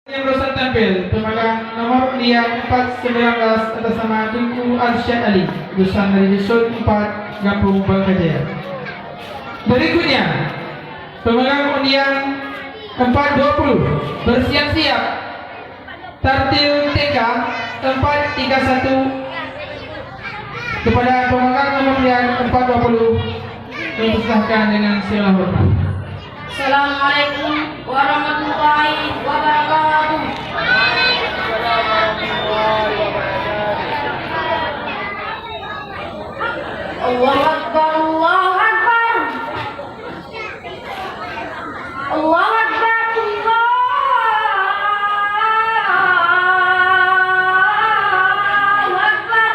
Yang berusaha tampil pemegang nomor undian 419 atas nama Tunku Arsyad Ali, lulusan dari Dusun 4 Gampong, Bangka Jaya. Berikutnya pemegang undian 420 bersiap-siap tartil TK 431 kepada pemegang nomor undian 420 dipersilahkan dengan sila hormat. Assalamualaikum warahmatullahi wabarakatuh. Allahu Akbar, Allahu Akbar. Allahu Akbar, Allahu Akbar.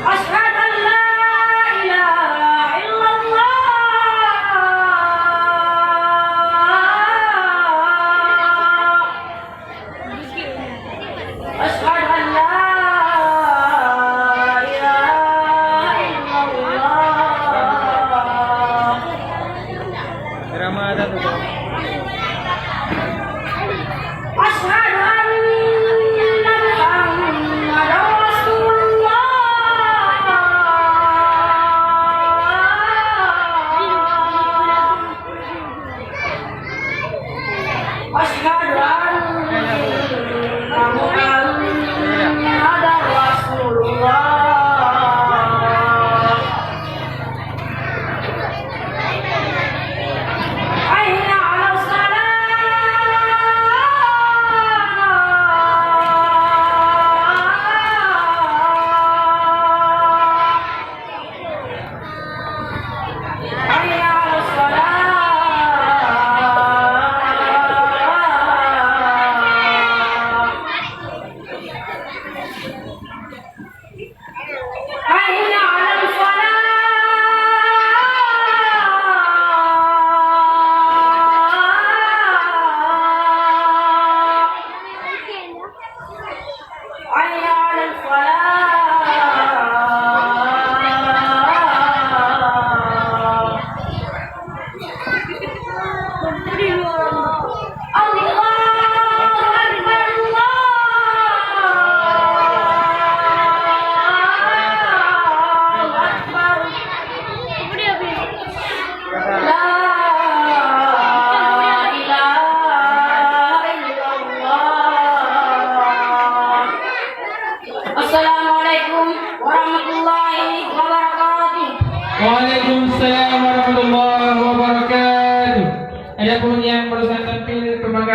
Asyhadu an la ilaha illallah. Asyhadu an la ilaha illallah. Ramadan tuh. Asyhadu anna Muhammadar Rasulullah. Asyhadu anna Muhammadar Rasulullah. Hayya 'alas salat. Hayya 'alas salat. Hayya 'alal falah. Hayya 'alal falah. Allahu Akbar, Allahu Akbar. La ilaha illallah. Assalamualaikum warahmatullahi wabarakatuh. Waalaikumsalam warahmatullahi wabarakatuh. Adapun yang berusaha tampil pemegang